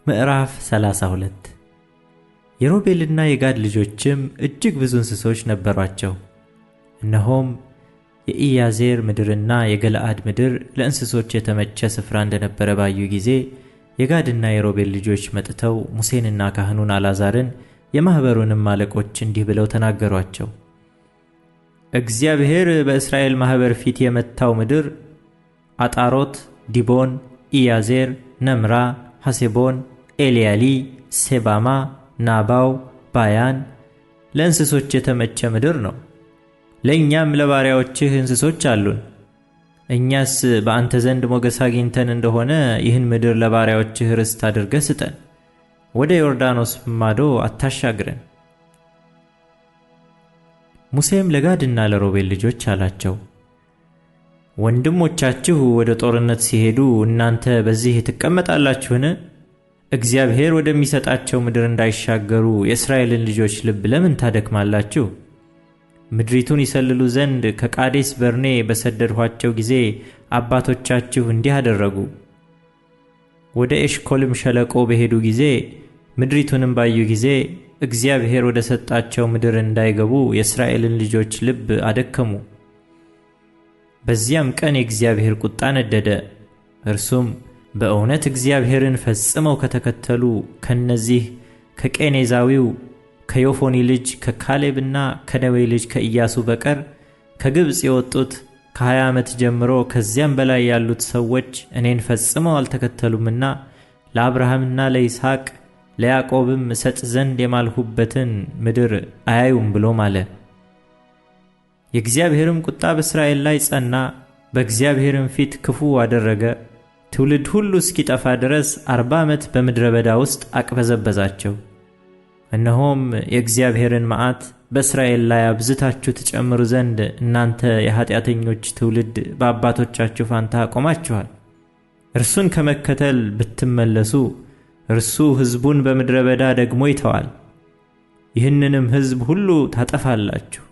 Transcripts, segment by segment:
ምዕራፍ 32 የሮቤልና የጋድ ልጆችም እጅግ ብዙ እንስሶች ነበሯቸው። እነሆም የኢያዜር ምድርና የገለዓድ ምድር ለእንስሶች የተመቸ ስፍራ እንደነበረ ባዩ ጊዜ የጋድና የሮቤል ልጆች መጥተው ሙሴንና ካህኑን አልዓዛርን የማኅበሩንም አለቆች እንዲህ ብለው ተናገሯቸው። እግዚአብሔር በእስራኤል ማኅበር ፊት የመታው ምድር አጣሮት፣ ዲቦን፣ ኢያዜር፣ ነምራ፣ ሐሴቦን፣ ኤልያሊ፣ ሴባማ፣ ናባው፣ ባያን ለእንስሶች የተመቸ ምድር ነው። ለእኛም ለባሪያዎችህ እንስሶች አሉን። እኛስ በአንተ ዘንድ ሞገስ አግኝተን እንደሆነ ይህን ምድር ለባሪያዎችህ ርስት አድርገህ ስጠን፣ ወደ ዮርዳኖስ ማዶ አታሻግረን። ሙሴም ለጋድና ለሮቤል ልጆች አላቸው፣ ወንድሞቻችሁ ወደ ጦርነት ሲሄዱ እናንተ በዚህ ትቀመጣላችሁን? እግዚአብሔር ወደሚሰጣቸው ምድር እንዳይሻገሩ የእስራኤልን ልጆች ልብ ለምን ታደክማላችሁ? ምድሪቱን ይሰልሉ ዘንድ ከቃዴስ በርኔ በሰደድኋቸው ጊዜ አባቶቻችሁ እንዲህ አደረጉ። ወደ ኤሽኮልም ሸለቆ በሄዱ ጊዜ ምድሪቱንም ባዩ ጊዜ እግዚአብሔር ወደ ሰጣቸው ምድር እንዳይገቡ የእስራኤልን ልጆች ልብ አደከሙ። በዚያም ቀን የእግዚአብሔር ቁጣ ነደደ። እርሱም በእውነት እግዚአብሔርን ፈጽመው ከተከተሉ ከነዚህ ከቄኔዛዊው ከዮፎኒ ልጅ ከካሌብና ከነዌ ልጅ ከኢያሱ በቀር ከግብፅ የወጡት ከ20 ዓመት ጀምሮ ከዚያም በላይ ያሉት ሰዎች እኔን ፈጽመው አልተከተሉምና ለአብርሃምና ለይስሐቅ ለያዕቆብም እሰጥ ዘንድ የማልሁበትን ምድር አያዩም ብሎ ማለ። የእግዚአብሔርም ቁጣ በእስራኤል ላይ ጸና፣ በእግዚአብሔርም ፊት ክፉ አደረገ። ትውልድ ሁሉ እስኪጠፋ ድረስ 40 ዓመት በምድረ በዳ ውስጥ አቅበዘበዛቸው። እነሆም የእግዚአብሔርን መዓት በእስራኤል ላይ አብዝታችሁ ትጨምሩ ዘንድ እናንተ የኃጢአተኞች ትውልድ በአባቶቻችሁ ፋንታ አቆማችኋል። እርሱን ከመከተል ብትመለሱ እርሱ ሕዝቡን በምድረ በዳ ደግሞ ይተዋል፣ ይህንንም ሕዝብ ሁሉ ታጠፋላችሁ።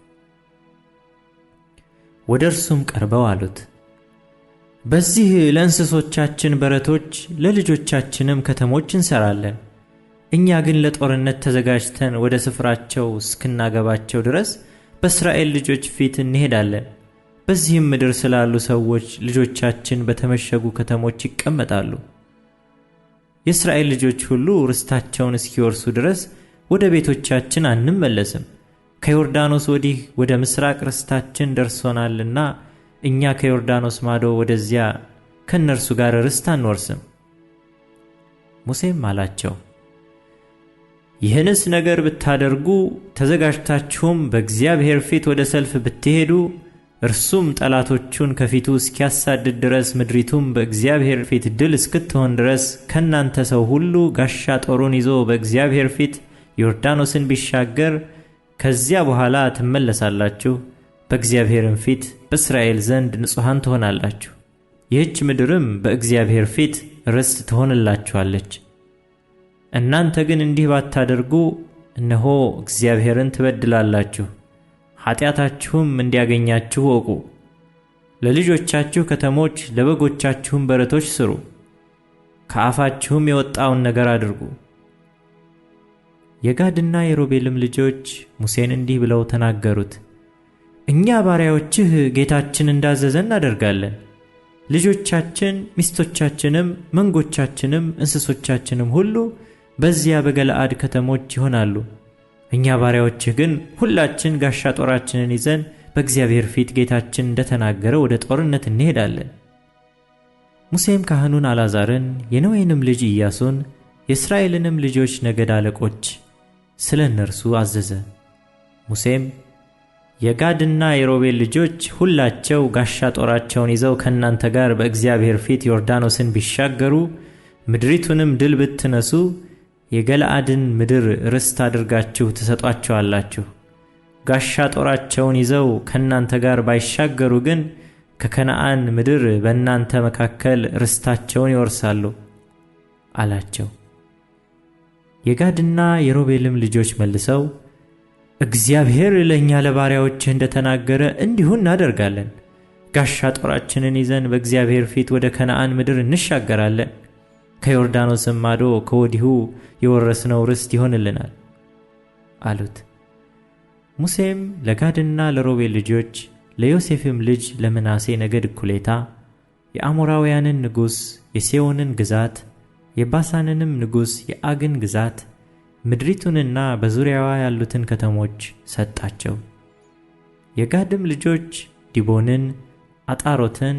ወደ እርሱም ቀርበው አሉት፣ በዚህ ለእንስሶቻችን በረቶች ለልጆቻችንም ከተሞች እንሰራለን። እኛ ግን ለጦርነት ተዘጋጅተን ወደ ስፍራቸው እስክናገባቸው ድረስ በእስራኤል ልጆች ፊት እንሄዳለን። በዚህም ምድር ስላሉ ሰዎች ልጆቻችን በተመሸጉ ከተሞች ይቀመጣሉ። የእስራኤል ልጆች ሁሉ ርስታቸውን እስኪወርሱ ድረስ ወደ ቤቶቻችን አንመለስም። ከዮርዳኖስ ወዲህ ወደ ምስራቅ ርስታችን ደርሶናልና እኛ ከዮርዳኖስ ማዶ ወደዚያ ከእነርሱ ጋር ርስት አንወርስም። ሙሴም አላቸው፣ ይህንስ ነገር ብታደርጉ ተዘጋጅታችሁም በእግዚአብሔር ፊት ወደ ሰልፍ ብትሄዱ እርሱም ጠላቶቹን ከፊቱ እስኪያሳድድ ድረስ ምድሪቱም በእግዚአብሔር ፊት ድል እስክትሆን ድረስ ከእናንተ ሰው ሁሉ ጋሻ ጦሩን ይዞ በእግዚአብሔር ፊት ዮርዳኖስን ቢሻገር ከዚያ በኋላ ትመለሳላችሁ፣ በእግዚአብሔርም ፊት በእስራኤል ዘንድ ንጹሐን ትሆናላችሁ። ይህች ምድርም በእግዚአብሔር ፊት ርስት ትሆንላችኋለች። እናንተ ግን እንዲህ ባታደርጉ እነሆ እግዚአብሔርን ትበድላላችሁ፣ ኃጢአታችሁም እንዲያገኛችሁ እወቁ። ለልጆቻችሁ ከተሞች ለበጎቻችሁም በረቶች ስሩ፣ ከአፋችሁም የወጣውን ነገር አድርጉ። የጋድና የሮቤልም ልጆች ሙሴን እንዲህ ብለው ተናገሩት፣ እኛ ባሪያዎችህ ጌታችን እንዳዘዘን እናደርጋለን። ልጆቻችን፣ ሚስቶቻችንም፣ መንጎቻችንም እንስሶቻችንም ሁሉ በዚያ በገለዓድ ከተሞች ይሆናሉ። እኛ ባሪያዎችህ ግን ሁላችን ጋሻ ጦራችንን ይዘን በእግዚአብሔር ፊት ጌታችን እንደተናገረ ወደ ጦርነት እንሄዳለን። ሙሴም ካህኑን አልዓዛርን የነዌንም ልጅ ኢያሱን የእስራኤልንም ልጆች ነገድ አለቆች ስለ እነርሱ አዘዘ። ሙሴም የጋድና የሮቤል ልጆች ሁላቸው ጋሻ ጦራቸውን ይዘው ከእናንተ ጋር በእግዚአብሔር ፊት ዮርዳኖስን ቢሻገሩ ምድሪቱንም ድል ብትነሱ የገለዓድን ምድር ርስት አድርጋችሁ ትሰጧቸዋላችሁ። ጋሻ ጦራቸውን ይዘው ከእናንተ ጋር ባይሻገሩ ግን ከከነዓን ምድር በእናንተ መካከል ርስታቸውን ይወርሳሉ አላቸው። የጋድና የሮቤልም ልጆች መልሰው እግዚአብሔር ለእኛ ለባሪያዎችህ እንደተናገረ እንዲሁ እናደርጋለን። ጋሻ ጦራችንን ይዘን በእግዚአብሔር ፊት ወደ ከነዓን ምድር እንሻገራለን። ከዮርዳኖስም ማዶ ከወዲሁ የወረስነው ርስት ይሆንልናል አሉት። ሙሴም ለጋድና ለሮቤል ልጆች ለዮሴፍም ልጅ ለምናሴ ነገድ እኩሌታ የአሞራውያንን ንጉሥ የሴዎንን ግዛት የባሳንንም ንጉሥ የዐግን ግዛት ምድሪቱንና በዙሪያዋ ያሉትን ከተሞች ሰጣቸው። የጋድም ልጆች ዲቦንን፣ አጣሮትን፣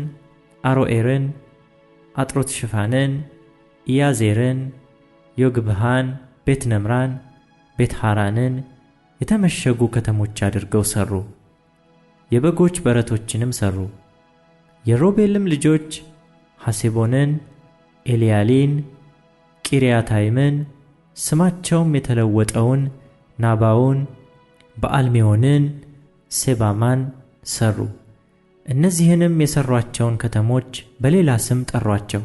አሮኤርን፣ አጥሮትሽፋንን፣ ኢያዜርን፣ ዮግብሃን፣ ቤትነምራን፣ ቤትሐራንን የተመሸጉ ከተሞች አድርገው ሠሩ። የበጎች በረቶችንም ሠሩ። የሮቤልም ልጆች ሐሴቦንን፣ ኤልያሊን፣ ቂርያታይምን ስማቸውም የተለወጠውን ናባውን፣ በአልሜዎንን፣ ሴባማን ሠሩ። እነዚህንም የሠሯቸውን ከተሞች በሌላ ስም ጠሯቸው።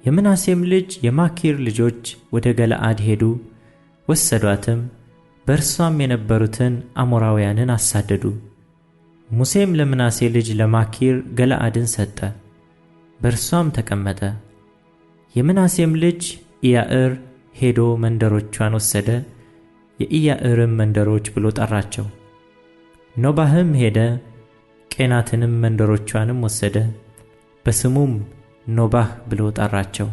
የምናሴም ልጅ የማኪር ልጆች ወደ ገለዓድ ሄዱ፣ ወሰዷትም፣ በእርሷም የነበሩትን አሞራውያንን አሳደዱ። ሙሴም ለምናሴ ልጅ ለማኪር ገለዓድን ሰጠ፣ በእርሷም ተቀመጠ። የምናሴም ልጅ ኢያዕር ሄዶ መንደሮቿን ወሰደ፣ የኢያዕርም መንደሮች ብሎ ጠራቸው። ኖባህም ሄደ፣ ቄናትንም መንደሮቿንም ወሰደ፣ በስሙም ኖባህ ብሎ ጠራቸው።